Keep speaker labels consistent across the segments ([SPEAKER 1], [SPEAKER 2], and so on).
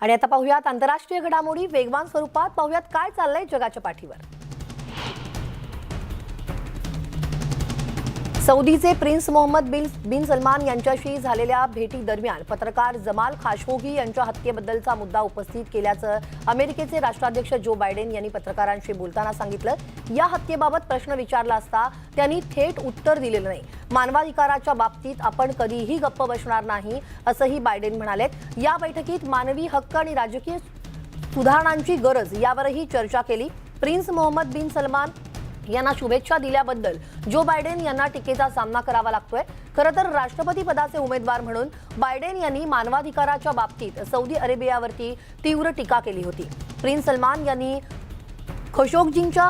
[SPEAKER 1] आणि आता पाहूयात आंतरराष्ट्रीय घडामोडी वेगवान स्वरूपात पाहूयात काय चाललंय जगाच्या पाठीवर। सौदीचे प्रिन्स मोहम्मद बिन सलमान यांच्याशी झालेल्या भेटी दरम्यान पत्रकार जमाल खाशोगी यांच्या हत्येबद्दलचा मुद्दा उपस्थित केल्याचं अमेरिकेचे राष्ट्राध्यक्ष जो बायडेन यांनी पत्रकारांशी बोलताना सांगितलं। या हत्येबाबत प्रश्न विचारला असता त्यांनी थेट उत्तर दिलेलं नाही। मानवाधिकाराच्या बाबतीत आपण कधीही गप्प बसणार नाही असंही बायडेन म्हणालेत। या बैठकीत मानवी हक्क आणि राजकीय सुधारणांची गरज यावरही चर्चा केली। प्रिन्स मोहम्मद बिन सलमान यांना शुभेच्छा दिल्याबद्दल जो बायडेन यांना टीकेचा सामना करावा लागतोय। खरं तर राष्ट्रपती पदाचे उमेदवार म्हणून बायडेन यांनी मानवाधिकाराच्या बाबतीत सौदी अरेबियावरती तीव्र टीका केली होती। प्रिन्स सलमान यांनी खशोगजींच्या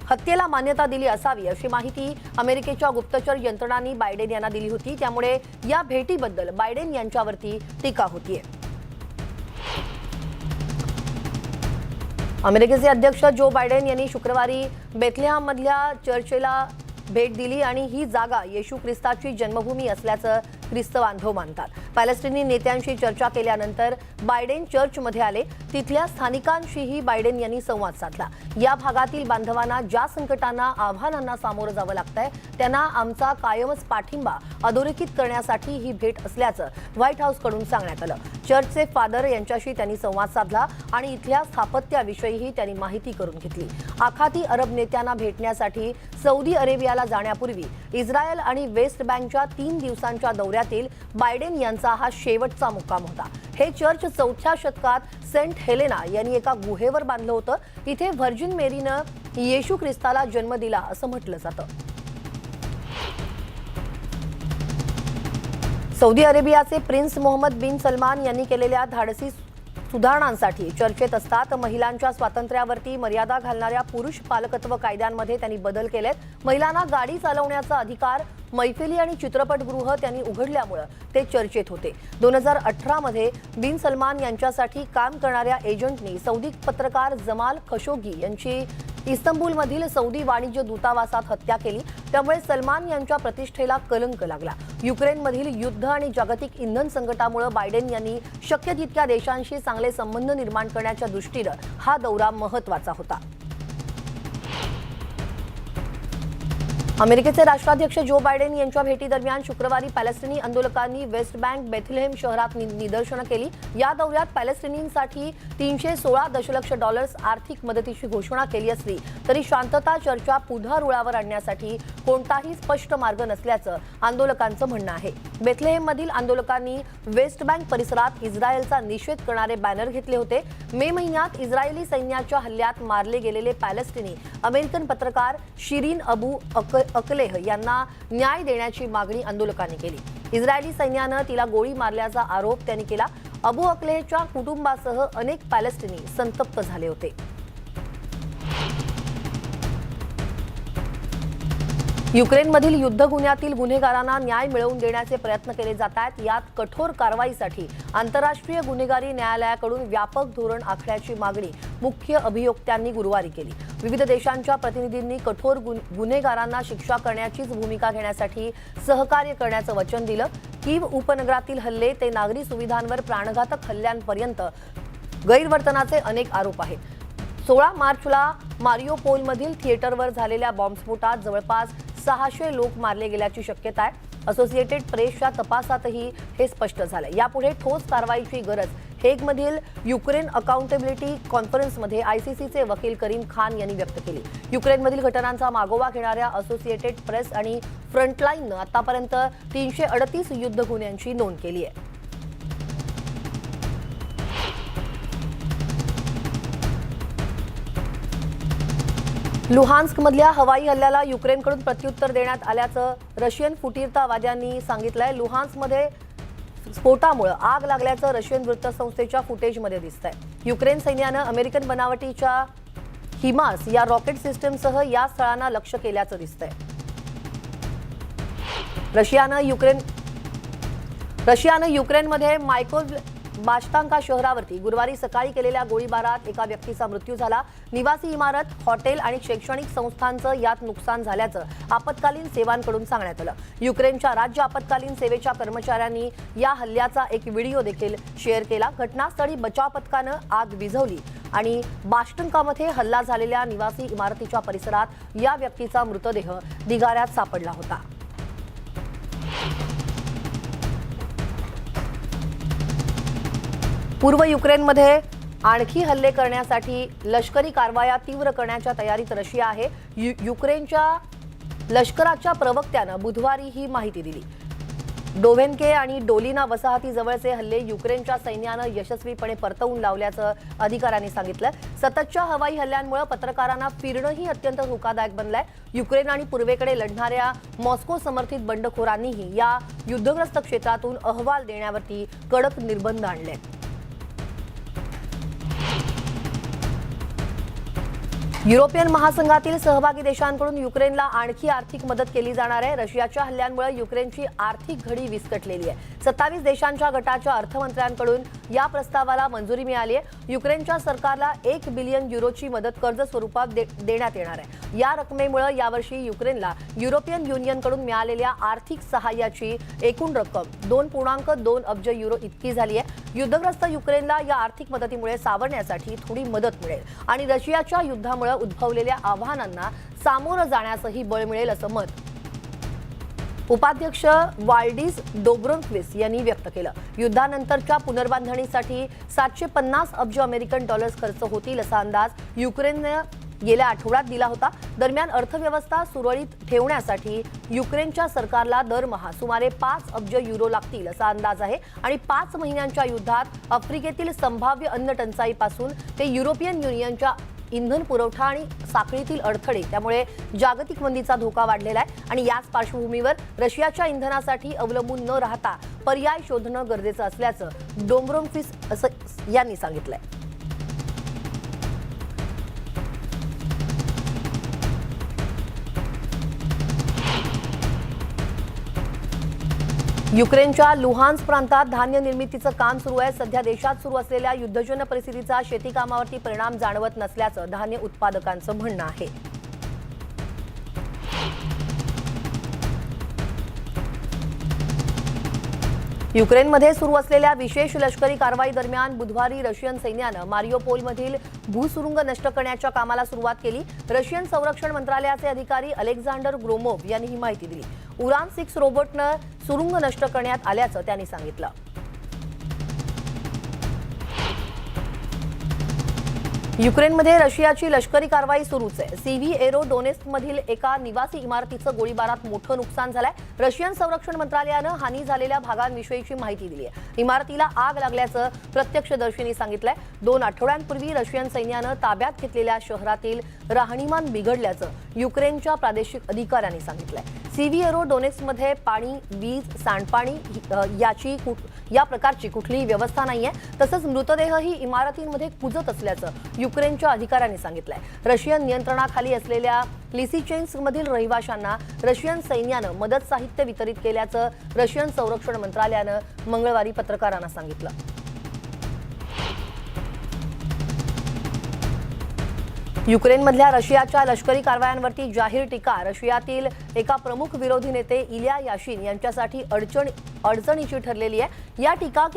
[SPEAKER 1] हत्येला मान्यता दिली असावी अशी माहिती अमेरिकेच्या गुप्तचर यंत्रणांनी बायडेन यांना दिली होती। त्यामुळे या भेटीबद्दल बायडेन यांच्यावरती टीका होतीये। अमेरिकेचे अध्यक्ष जो बायडेन यांनी शुक्रवारी बेथलेहममधल्या चर्चला भेट दिली आणि ही जागा येशू ख्रिस्ताची जन्मभूमी असल्याचं ख्रिस्त बांधव मानतात। पॅलेस्टिनी नेत्यांशी चर्चा केल्यानंतर बायडेन चर्चमध्ये आले। तिथल्या स्थानिकांशीही बायडेन यांनी संवाद साधला। या भागातील बांधवांना ज्या संकटांना आव्हानांना सामोरं जावं लागतंय त्यांना आमचा कायमच पाठिंबा अधोरेखित करण्यासाठी ही भेट असल्याचं व्हाईट हाऊसकडून सांगण्यात आलं। चर्चचे फादर यांच्याशी त्यांनी संवाद साधला आणि इथल्या स्थापत्याविषयीही त्यांनी माहिती करून घेतली। आखाती अरब नेत्यांना भेटण्यासाठी सौदी अरेबियाला जाण्यापूर्वी इस्रायल आणि वेस्ट बँकच्या 3 दिवसांच्या दौऱ्यातील बायडेन यांचा हा शेवटचा मुक्काम होता। हे चर्च 4थ्या शतकात सेंट हेलेना यांनी एका गुहेवर बांधलं होतं। इथे व्हर्जिन मेरीनं येशू ख्रिस्ताला जन्म दिला असं म्हटलं जातं। सौदी अरेबियाचे प्रिन्स मोहम्मद बिन सलमान यांनी केलेल्या धाडसी सुधारणांसाठी चर्चेत असतात। महिलांच्या स्वातंत्र्यावरती मर्यादा घालणाऱ्या पुरुष पालकत्व कायद्यांमध्ये त्यांनी बदल केलेत। महिलांना गाडी चालवण्याचा अधिकार मैफिली आणि चित्रपटगृह त्यांनी उघडल्यामुळे ते चर्चेत होते। 2018 मध्ये बिन सलमान यांच्यासाठी काम करणाऱ्या एजंटनी सौदी पत्रकार जमाल खशोगी यांची इस्तंबूलमधील सौदी वाणिज्य दूतावासात हत्या केली। त्यामुळे सलमान यांच्या प्रतिष्ठेला कलंक लागला। युक्रेनमधील युद्ध आणि जागतिक इंधन संकटामुळे बायडेन यांनी शक्य तितक्या देशांशी चांगले संबंध निर्माण करण्याच्या दृष्टीने हा दौरा महत्त्वाचा होता। अमेरिकेचे राष्ट्राध्यक्ष जो बायडेन यांच्या भेटीदरम्यान शुक्रवारी पॅलेस्टिनी आंदोलकांनी वेस्ट बँक बेथलेहेम शहरात निदर्शनं केली। या दौऱ्यात पॅलेस्टिनींसाठी 316 दशलक्ष डॉलर्स आर्थिक मदतीची घोषणा केली असली तरी शांतता चर्चा पुन्हा रुळावर आणण्यासाठी कोणताही स्पष्ट मार्ग नसल्याचं आंदोलकांचं म्हणणं आहे। बेथलेहेममधील आंदोलकांनी वेस्ट बँक परिसरात इस्रायलचा निषेध करणारे बॅनर घेतले होते। मे महिन्यात इस्रायली सैन्याच्या हल्ल्यात मारले गेलेले पॅलेस्टिनी अमेरिकन पत्रकार शिरीन अबू अकलेह यांना न्याय देण्याची मागणी आंदोलकांनी केली। इस्रायली सैन्यानं तिला गोळी मारल्याचा आरोप त्यांनी केला। अबू अकलेहच्या कुटुंबासह अनेक पॅलेस्टिनी संतप्त झाले होते। युक्रेनमधील युद्ध गुन्ह्यातील गुन्हेगारांना न्याय मिळवून देण्याचे प्रयत्न केले जात आहेत। यात कठोर कारवाईसाठी आंतरराष्ट्रीय गुन्हेगारी न्यायालयाकडून व्यापक धोरण आखण्याची मागणी मुख्य अभियोक्त्यांनी गुरुवारी केली। विविध देशांच्या प्रतिनिधींनी कठोर गुन्हेगारांना शिक्षा करण्याचीच भूमिका घेण्यासाठी सहकार्य करण्याचं वचन दिलं। कीव उपनगरातील हल्ले ते नागरी सुविधांवर प्राणघातक हल्ल्यांपर्यंत गैरवर्तनाचे अनेक आरोप आहेत। 16 मार्चला मारियोपोलमधील थिएटरवर झालेल्या बॉम्बस्फोटात जवळपास 600 लोक मारले गेल्याची शक्यता आहे। असोसिएटेड प्रेसच्या तपासातही हे स्पष्ट झालं। यापुढे ठोस कारवाईची गरज हेगमधील युक्रेन अकाउंटेबिलिटी कॉन्फरन्समध्ये आयसीसीचे वकील करीम खान यांनी व्यक्त केली। युक्रेनमधील घटनांचा मागोवा घेणाऱ्या असोसिएटेड प्रेस आणि फ्रंटलाईननं आतापर्यंत 338 युद्ध गुन्ह्यांची नोंद केली आहे। लुहान्स्कमधल्या हवाई हल्ल्याला युक्रेनकडून प्रत्युत्तर देण्यात आल्याचं रशियन फुटीरतावाद्यांनी सांगितलंय। लुहान्स्कमध्ये स्फोटामुळे आग लागल्याचं रशियन वृत्तसंस्थेच्या फुटेजमध्ये दिसतंय। युक्रेन सैन्यानं अमेरिकन बनावटीच्या हिमास या रॉकेट सिस्टमसह या स्थळांना लक्ष्य केल्याचं दिसतंय। रशियानं युक्रेनमध्ये बाशतांका शहरावरती गुरुवारी सकाळी केलेल्या गोळीबारात एका व्यक्तीचा मृत्यू झाला। निवासी इमारत, हॉटेल आणि शैक्षणिक संस्थांचं यात नुकसान झाल्याचं आपत्कालीन सेवांकडून सांगण्यात आलं। युक्रेनच्या राज्य आपत्कालीन सेवेच्या कर्मचाऱ्यांनी या हल्ल्याचा एक व्हिडिओ देखील शेअर केला। घटनास्थळी बचाव पथकानं आग विझवली आणि बाशतांकामध्ये हल्ला झालेल्या निवासी इमारतीच्या परिसरात या व्यक्तीचा मृतदेह ढिगाऱ्यात सापडला होता। पूर्व युक्रेनमध्ये आणखी हल्ले करण्यासाठी लष्करी कारवाया तीव्र करण्याच्या तयारीत रशिया आहे। युक्रेनच्या लष्कराच्या प्रवक्त्यानं बुधवारी ही माहिती दिली। डोव्हेनके आणि डोलिना वसाहतीजवळचे हल्ले युक्रेनच्या सैन्यानं यशस्वीपणे परतवून लावल्याचं अधिकाऱ्यांनी सांगितलं। सततच्या हवाई हल्ल्यांमुळे पत्रकारांना फिरणंही अत्यंत धोकादायक बनलंय। युक्रेन आणि पूर्वेकडे लढणाऱ्या मॉस्को समर्थित बंडखोरांनीही या युद्धग्रस्त क्षेत्रातून अहवाल देण्यावरती कडक निर्बंध आणले। युरोपियन महासंघातील सहभागी देशांकडून युक्रेनला आणखी आर्थिक मदत केली जाणार आहे। रशियाच्या हल्ल्यामुळे युक्रेनची आर्थिक घडी विस्कटलेली आहे। 27 देशांच्या गटाच्या अर्थमंत्र्यांकडून या प्रस्तावाला मंजुरी मिळाली आहे। युक्रेनच्या सरकारला 1 बिलियन युरोची मदत कर्ज स्वरूपात देण्यात येणार आहे। या रकमेमुळे यावर्षी युक्रेनला युरोपियन युनियनकडून मिळालेल्या आर्थिक सहाय्याची एकूण रक्कम 2.2 अब्ज युरो इतकी झाली आहे। युद्धग्रस्त युक्रेनला या आर्थिक मदतीमुळे सावरण्यासाठी थोडी मदत मिळेल आणि रशियाच्या युद्धामुळे उद्भवलेल्या आव्हानांना सामोरं जाण्यासही बळ मिळेल असं मत उपाध्यक्ष वाल्डीस डोब्रोव्स्की यांनी व्यक्त केलं। युद्धानंतरच्या पुनर्बांधणीसाठी 750 अब्ज अमेरिकन डॉलर्स खर्च होतील असा अंदाज युक्रेनने गेल्या आठवड्यात दिला होता। दरम्यान अर्थव्यवस्था सुरळीत ठेवण्यासाठी युक्रेनच्या सरकारला दरमहा सुमारे 5 अब्ज युरो लागतील असा अंदाज आहे आणि 5 महिन्यांच्या युद्धात आफ्रिकेतील संभाव्य अन्न टंचाईपासून ते युरोपियन युनियनच्या इंधन पुरवठा आणि साखळीतील अडथळे त्यामुळे जागतिक मंदीचा धोका वाढलेला आहे आणि याच पार्श्वभूमीवर रशियाच्या इंधनासाठी अवलंबून न राहता पर्याय शोधणं गरजेचं असल्याचं डोब्रोव्स्की यांनी सांगितलंय। युक्रेनच्या लुहान्स्क प्रांतात धान्य निर्मितीचं काम सुरू आहे। सध्या देशात सुरू असलेल्या युद्धजन्य परिस्थितीचा शेती कामावरती परिणाम जाणवत नसल्याचं धान्य उत्पादकांचं म्हणणं आहे। युक्रेनमध्ये सुरू असलेल्या विशेष लष्करी कारवाई दरम्यान बुधवारी रशियन सैन्यानं मारियोपोलमधील भूसुरुंग नष्ट करण्याच्या कामाला सुरुवात केली। रशियन संरक्षण मंत्रालयाचे अधिकारी अलेक्झांडर ग्रोमोव यांनी ही माहिती दिली। उरान 6 रोबोटनं सुरुंग नष्ट करण्यात आल्याचं त्यांनी सांगितलं। युक्रेनमध्ये रशियाची लष्करी कारवाई सुरूच आहे। सीव्हीएरो डोनेस्कमधील एका निवासी इमारतीचं गोळीबारात मोठं नुकसान झालंय। रशियन संरक्षण मंत्रालयानं हानी झालेल्या भागांविषयीची माहिती दिली आहे। इमारतीला आग लागल्याचं प्रत्यक्षदर्शींनी सांगितलंय। 2 आठवड्यांपूर्वी रशियन सैन्यानं ताब्यात घेतलेल्या शहरातील राहणीमान बिघडल्याचं युक्रेनच्या प्रादेशिक अधिकाऱ्यांनी सांगितलंय। सीव्हीएरो डोनेस्कमध्ये पाणी, वीज, सांडपाणी या प्रकारची कुठलीही व्यवस्था नाहीये। तसंच मृतदेहही इमारतींमध्ये कुजत असल्याचं युक्रेनच्या अधिकाऱ्यांनी सांगितलंय। रशियन नियंत्रणाखाली असलेल्या लिसिचेन्स्कमधील रहिवाशांना रशियन सैन्यानं मदत साहित्य वितरित केल्याचं रशियन संरक्षण मंत्रालयानं मंगळवारी पत्रकारांना सांगितलं। युक्रेनमधल्या रशियाच्या लष्करी कारवायांवरती जाहीर टीका रशियातील एका प्रमुख विरोधी नेते इल्या याशिन यांच्यासाठी अडचणीची ठरलेली आहे। या टीका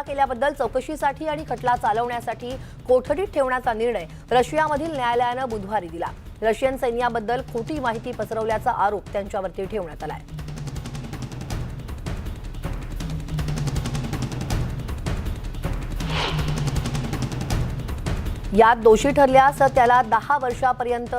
[SPEAKER 1] केल्याबद्दल चौकशीसाठी आणि खटला चालवण्यासाठी कोठडीत ठेवण्याचा निर्णय रशियामधील न्यायालयानं बुधवारी दिला। रशियन सैन्याबद्दल खोटी माहिती पसरवल्याचा आरोप त्यांच्यावरती ठेवण्यात आलाय। यात दोषी ठरल्यास त्याला 10 वर्षापर्यंत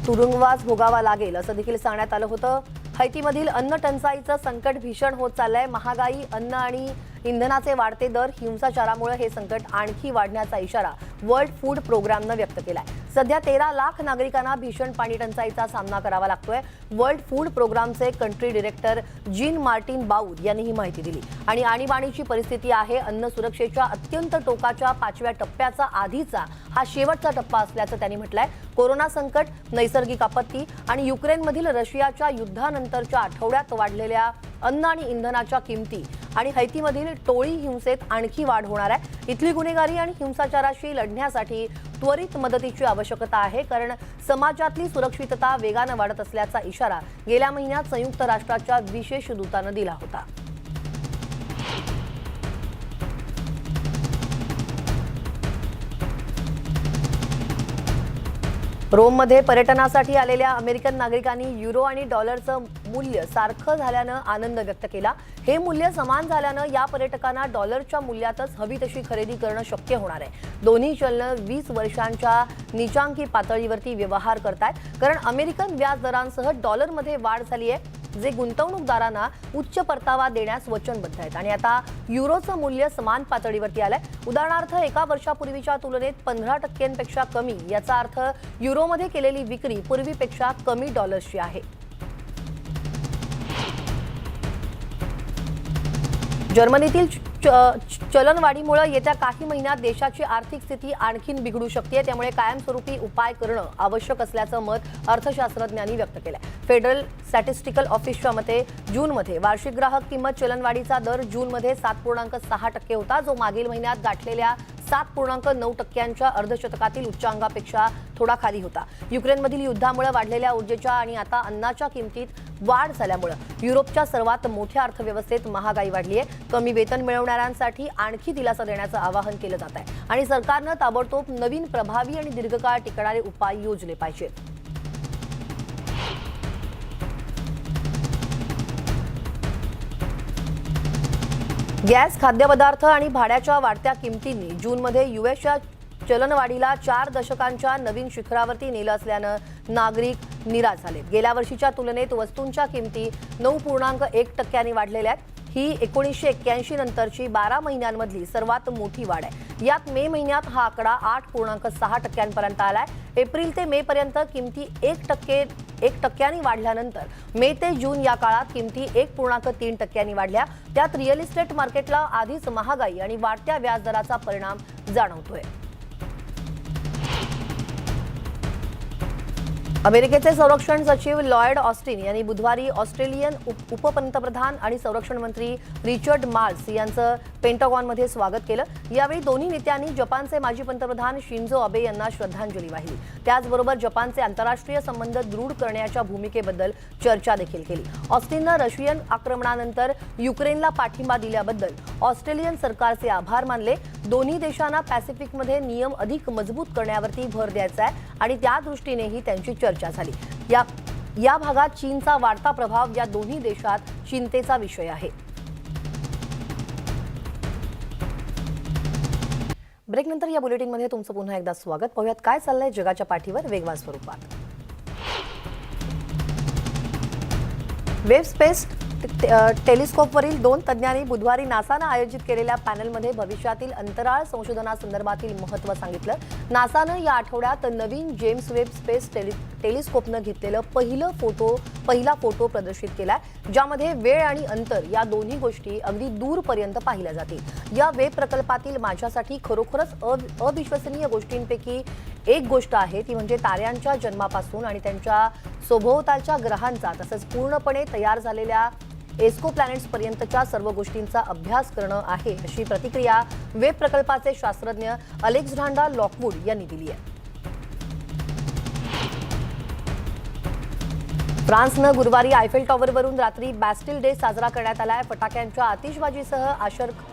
[SPEAKER 1] तुरुंगवास भोगावा लागेल असं देखील सांगण्यात आलं होतं। हैतीमधील अन्न टंचाईचं संकट भीषण होत चाललंय। महागाई, अन्न आणि इंधनाचे वाढते दर, हिंसाचारामुळे हे संकट आणखी वाढण्याचा इशारा वर्ल्ड फूड प्रोग्रामनं व्यक्त केलाय। सध्या 13 लाख नागरिकांना भीषण पाणी टंचाईचा सामना करावा लागतोय। वर्ल्ड फूड प्रोग्रामचे कंट्री डायरेक्टर जीन मार्टिन बाऊद यांनी ही माहिती दिली आणि आणीबाणीची परिस्थिती आहे। अन्न सुरक्षेच्या अत्यंत टोकाच्या 5व्या टप्प्याचा आधीचा हा शेवटचा टप्पा असल्याचं त्यांनी म्हटलंय। कोरोना संकट, नैसर्गिक आपत्ती आणि युक्रेनमधील रशियाच्या युद्धानंतरच्या आठवड्यात वाढलेल्या अन्न आणि इंधनाच्या किमती आणि हैतीमधील टोळी हिंसेत आणखी वाढ होणार आहे। इथली गुन्हेगारी आणि हिंसाचाराशी लढण्यासाठी त्वरित मदतीची आवश्यकता आहे, कारण समाजातली सुरक्षितता वेगानं वाढत असल्याचा इशारा गेल्या महिन्यात संयुक्त राष्ट्राच्या विशेष दूतानं दिला होता। रोममध्ये पर्यटनासाठी आलेल्या अमेरिकन नागरिकांनी युरो आणि डॉलरचं मूल्य सारखं झाल्यानं आनंद व्यक्त केला। हे मूल्य समान झाल्यानं या पर्यटकांना डॉलरच्या मूल्यातच हवी तशी खरेदी करणं शक्य होणार आहे। दोन्ही चलनं 20 वर्षांच्या नीचांकी पातळीवरती व्यवहार करतायत, कारण अमेरिकन व्याज दरांसह डॉलरमध्ये वाढ झाली आहे, जे गुंतवणूकदारांना उच्च परतावा देण्यास वचनबद्ध आहेत। आणि आता युरोचं मूल्य समान पातळीवरती आलंय। उदाहरणार्थ एका वर्षापूर्वीच्या तुलनेत 15% कमी, याचा अर्थ युरोमध्ये केलेली विक्री पूर्वीपेक्षा कमी डॉलर्सची आहे। जर्मनीतील चलनवाढीमुळे येत्या काही महिन्यात देशाची आर्थिक स्थिती आणखीन बिघडू शकते, त्यामुळे कायमस्वरूपी उपाय करणं आवश्यक असल्याचं मत अर्थशास्त्रज्ञांनी व्यक्त केलंय। फेडरल स्टॅटिस्टिकल ऑफिसच्या मते जूनमध्ये वार्षिक ग्राहक किंमत चलनवाढीचा दर जूनमध्ये 7.6% होता, जो मागील महिन्यात गाठलेल्या 7.9%च्या अर्धशतकातील उच्चांकापेक्षा थोडा खाली होता। युक्रेनमधील युद्धामुळे वाढलेल्या ऊर्जेच्या आणि आता अन्नाच्या किमतीत वाढ झाल्यामुळे युरोपच्या सर्वात मोठ्या अर्थव्यवस्थेत महागाई वाढली आहे। कमी वेतन मिळवणाऱ्यांसाठी आणखी दिलासा देण्याचं आवाहन केलं जात आहे आणि सरकारनं ताबडतोब नवीन प्रभावी आणि दीर्घकाळ टिकणारे उपाय योजले पाहिजेत। गॅस, खाद्यपदार्थ आणि भाड्याच्या वाढत्या किमतींनी जूनमध्ये यूएसच्या चलनवाढीला 4 दशकांच्या नवीन शिखरावरती नेलं असल्यानं नागरिक निराश झाले। गेल्या वर्षीच्या तुलनेत वस्तूंच्या किमती 9.1% वाढलेल्या आहेत। ही 1981 नंतरची 12 महिन्यांमधली सर्वात मोठी वाढ आहे। यात मे महिन्यात हा आकडा 8.6% आलाय। एप्रिल ते मे पर्यंत किमती 1% वाढल्यानंतर मे ते जून या काळात किमती 1.3% वाढल्या। त्यात रिअल इस्टेट मार्केटला आधीच महागाई आणि वाढत्या व्याजदराचा परिणाम जाणवतोय। अमेरिकेचे संरक्षण सचिव लॉयड ऑस्टिन यांनी बुधवारी ऑस्ट्रेलियन उपपंतप्रधान आणि संरक्षण मंत्री रिचर्ड मार्ल्स यांचं पेंटागॉनमध्ये स्वागत केलं। यावेळी दोन्ही नेत्यांनी जपानचे माजी पंतप्रधान शिंजो अबे यांना श्रद्धांजली वाहिली। त्याचबरोबर जपानचे आंतरराष्ट्रीय संबंध दृढ करण्याच्या भूमिकेबद्दल चर्चा देखील केली। ऑस्टिननं रशियन आक्रमणानंतर युक्रेनला पाठिंबा दिल्याबद्दल ऑस्ट्रेलियन सरकारचे आभार मानले। दोन्ही देशांना पॅसिफिकमध्ये नियम अधिक मजबूत करण्यावरती भर द्यायचा आहे आणि त्या दृष्टीनेही त्यांची चर्चा झाली। या भागात चीनचा वाढता प्रभाव या दोन्ही देशात चिंतेचा विषय आहे। ब्रेकनंतर या बुलेटिनमध्ये तुमचं पुन्हा एकदा स्वागत। पाहूयात काय चाललंय जगाच्या पाठीवर वेगवान स्वरूपात। वेब स्पेस टेलिस्कोपवरील 2 तज्ज्ञांनी बुधवारी नासानं आयोजित केलेल्या पॅनलमध्ये भविष्यातील अंतराळ संशोधनासंदर्भातील महत्त्व सांगितलं। नासानं या आठवड्यात नवीन जेम्स वेब स्पेस टेलिस्कोपनं घेतलेलं पहिला फोटो प्रदर्शित केलाय, ज्यामध्ये वेळ आणि अंतर या दोन्ही गोष्टी अगदी दूरपर्यंत पाहिल्या जातील। या वेब प्रकल्पातील माझ्यासाठी खरोखरच अविश्वसनीय गोष्टींपैकी एक गोष्ट आहे ती म्हणजे ताऱ्यांच्या जन्मापासून आणि त्यांच्या सभोवतालच्या ग्रहांचा तसंच पूर्णपणे तयार झालेल्या एक्सोप्लॅनेट्स पर्यंतच्या सर्व गोष्टींचा अभ्यास करणं आहे, अशी प्रतिक्रिया वेब प्रकल्पाचे शास्त्रज्ञ अलेक्झांड्रा लॉकवूड यांनी दिली आहे। फ्रान्सनं गुरुवारी आयफेल टॉवरवरून रात्री बॅस्टिल डे साजरा करण्यात आलाय। फटाक्यांच्या आतिषबाजीसह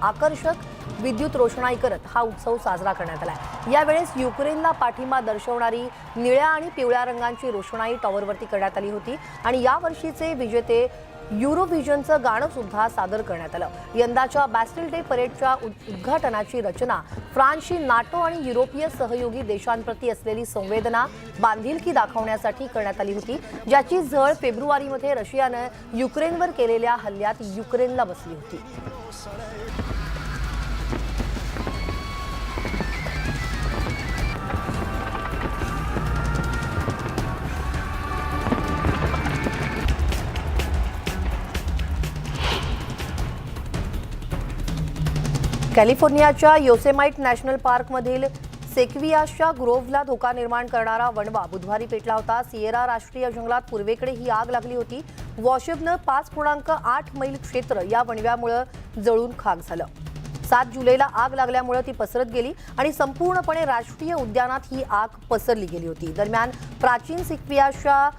[SPEAKER 1] आकर्षक विद्युत रोषणाई करत हा उत्सव साजरा करण्यात आलाय। यावेळेस युक्रेनला पाठिंबा दर्शवणारी निळ्या आणि पिवळ्या रंगांची रोषणाई टॉवरवरती करण्यात आली होती आणि यावर्षीचे विजेते युरोव्हिजनचं गाणं सुद्धा सादर करण्यात आलं। यंदाच्या बॅस्टिल डे परेडच्या उद्घाटनाची रचना फ्रान्सची नाटो आणि युरोपीय सहयोगी देशांप्रती असलेली संवेदना, बांधिलकी दाखवण्यासाठी करण्यात आली होती, ज्याची झळ फेब्रुवारीमध्ये रशियानं युक्रेनवर केलेल्या हल्ल्यात युक्रेनला बसली होती। कॅलिफोर्नियाच्या योसेमाइट नॅशनल पार्कमधील सेक्वियासच्या ग्रोव्हला धोका निर्माण करणारा वणवा बुधवारी पेटला होता। सिएरा राष्ट्रीय जंगलात पूर्वेकडे ही आग लागली होती। वॉशिपनं 5.8 मैल क्षेत्र या वणव्यामुळे जळून खाक झालं. 7 जुलैला आग लागल्यामुळे ती पसरत गेली आणि संपूर्णपणे राष्ट्रीय उद्यानात ही आग पसरली गेली होती. दरम्यान प्राचीन सिक्वियाच्या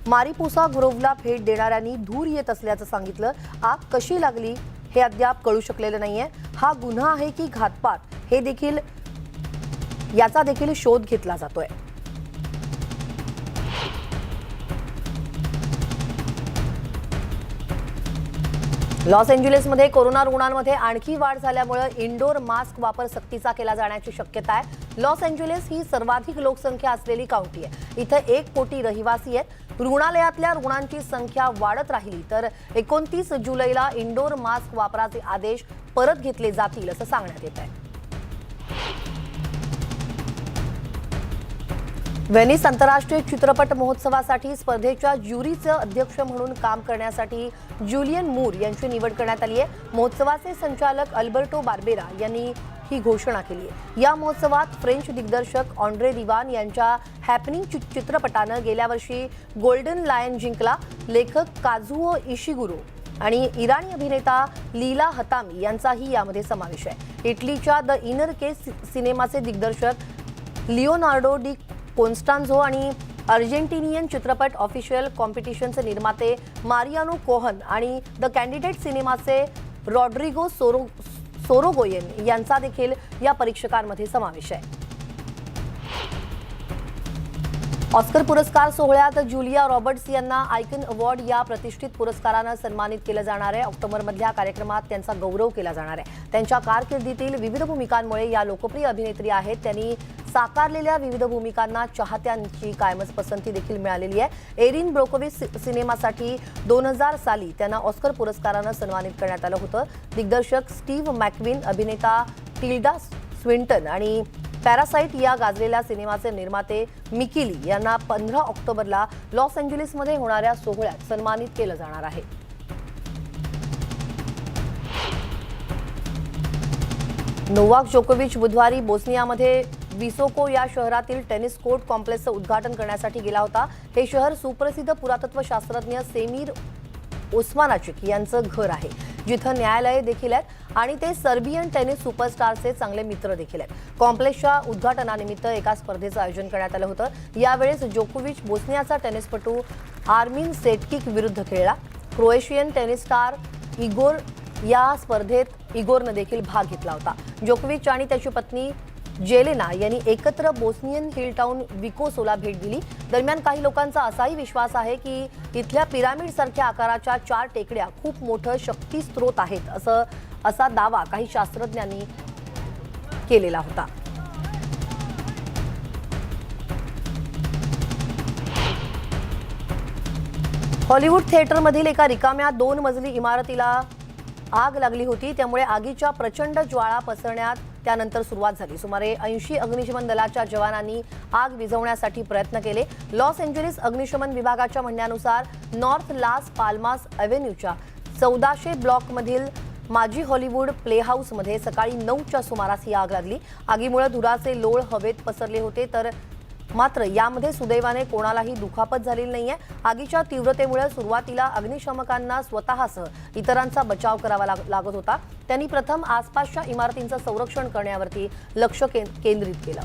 [SPEAKER 1] मारिपोसा ग्रोव्हला भेट देणाऱ्यांनी धूर येत असल्याचं सांगितलं. आग कशी लागली हे अद्याप कळू शकलेलं नाहीये. हा गुन्हा आहे की घातपात हे देखील याचा देखील शोध घेतला जातोय. लॉस एंजेलिसमध्ये कोरोना रुग्णांमध्ये आणखी वाढ झाल्यामुळे इंडोर मास्क वापर सक्तीचा केला जाण्याची शक्यता आहे. लॉस एंजेलिस ही सर्वाधिक लोकसंख्या असलेली काउंटी आहे. इथं 1 कोटी रहिवासी आहेत. रुग्णालयातल्या रुग्णांची संख्या वाढत राहिली तर 29 जुलैला इंडोर मास्क वापराचे आदेश परत घेतले जातील असं सांगण्यात येत आहे. व्हेनिस आंतरराष्ट्रीय चित्रपट महोत्सवासाठी स्पर्धेच्या ज्युरीचं अध्यक्ष म्हणून काम करण्यासाठी ज्युलियन मूर यांची निवड करण्यात आली आहे. महोत्सवाचे संचालक अल्बर्टो बार्बेरा यांनी ही घोषणा केली आहे. या महोत्सवात फ्रेंच दिग्दर्शक ऑन्ड्रे दिवान यांच्या हॅपनिंग चित्रपटानं गेल्या वर्षी गोल्डन लायन जिंकला. लेखक काझुओ इशिगुरो आणि इराणी अभिनेता लीला हतामी यांचाही यामध्ये समावेश आहे. इटलीच्या द इनर केस सिनेमाचे दिग्दर्शक लिओनार्डो डी कोन्स्टान्झो आणि अर्जेंटिनियन चित्रपट ऑफिशियल कॉम्पिटिशनचे निर्माते मारियानो कोहन आणि द कॅन्डिडेट सिनेमाचे रॉड्रिगो सोरोगोयन यांचा देखील या परीक्षकांमध्ये समावेश आहे. ऑस्कर पुरस्कार सोहळ्यात जुलिया रॉबर्ट्स यांना आयकन अवॉर्ड या प्रतिष्ठित पुरस्कारानं सन्मानित केलं जाणार आहे. ऑक्टोबरमधल्या कार्यक्रमात त्यांचा गौरव केला जाणार आहे. त्यांच्या कारकिर्दीतील विविध भूमिकांमुळे या लोकप्रिय अभिनेत्री आहेत. त्यांनी साकारलेल्या विविध भूमिकांना चाहत्यांची कायमच पसंती देखील मिळालेली आहे. एरिन ब्रोकोविच सिनेमासाठी 2000 साली त्यांना ऑस्कर पुरस्कारानं सन्मानित करण्यात आलं होतं. दिग्दर्शक स्टीव्ह मॅकविन, अभिनेता टिल्डा स्विंटन आणि पॅरासाइट या गाजलेल्या सिनेमाचे निर्माते मिकी ली यांना 15 ऑक्टोबरला लॉस एंजेलिसमध्ये होणाऱ्या सोहळ्यात सन्मानित केलं जाणार आहे. नोवाक जोकोविच बुधवारी बोस्नियामध्ये विसोको या शहरातील टेनिस कोर्ट कॉम्प्लेक्सचं उद्घाटन करण्यासाठी गेला होता. हे शहर सुप्रसिद्ध पुरातत्व शास्त्रज्ञ सेमीर ओस्मानाचिक यांचं घर आहे, जिथं न्यायालये देखील आहेत आणि ते सर्बियन टेनिस सुपरस्टारचे चांगले मित्र देखील आहेत. कॉम्प्लेक्सच्या उद्घाटनानिमित्त एका स्पर्धेचं आयोजन करण्यात आलं होतं. यावेळेस जोकोविच बोस्नियाचा टेनिसपटू आर्मिन सेटकिक विरुद्ध खेळला. क्रोएशियन टेनिस स्टार इगोर या स्पर्धेत इगोरनं देखील भाग घेतला होता. जोकोविच आणि त्याची पत्नी जेलेना यांनी एकत्र बोस्नियन हिल टाउन विकोसोला भेट दिली. दरम्यान काही लोकांचा असाही विश्वास आहे की इथल्या पिरामिडसारख्या आकाराच्या 4 टेकड्या खूप मोठं शक्ती स्रोत आहेत असा दावा काही शास्त्रज्ञांनी केलेला होता. हॉलिवूड थिएटरमधील एका रिकाम्या 2 मजली इमारतीला आग लागली होती. त्यामुळे आगीच्या प्रचंड ज्वाळा पसरण्यात त्यानंतर सुरुवात झाली. सुमारे 80 अग्निशमन दलाच्या जवानांनी आग विझवण्यासाठी प्रयत्न केले. लॉस एंजेलिस अग्निशमन विभागाच्या म्हणण्यानुसार नॉर्थ लास पाल्मास एव्हेन्यूच्या 1400 ब्लॉकमधील माजी हॉलिवूड प्लेहाऊसमध्ये सकाळी 9च्या सुमारास ही आग लागली. आगीमुळे धुराचे लोळ हवेत पसरले होते मात्र यामध्ये सुदैवाने कोणालाही दुखापत झालेली नाहीये. आगीच्या तीव्रतेमुळे सुरुवातीला अग्निशमकांना स्वतःसह इतरांचा बचाव करावा लागत होता. त्यांनी प्रथम आसपासच्या इमारतींचं संरक्षण करण्यावरती लक्ष केंद्रित केलं.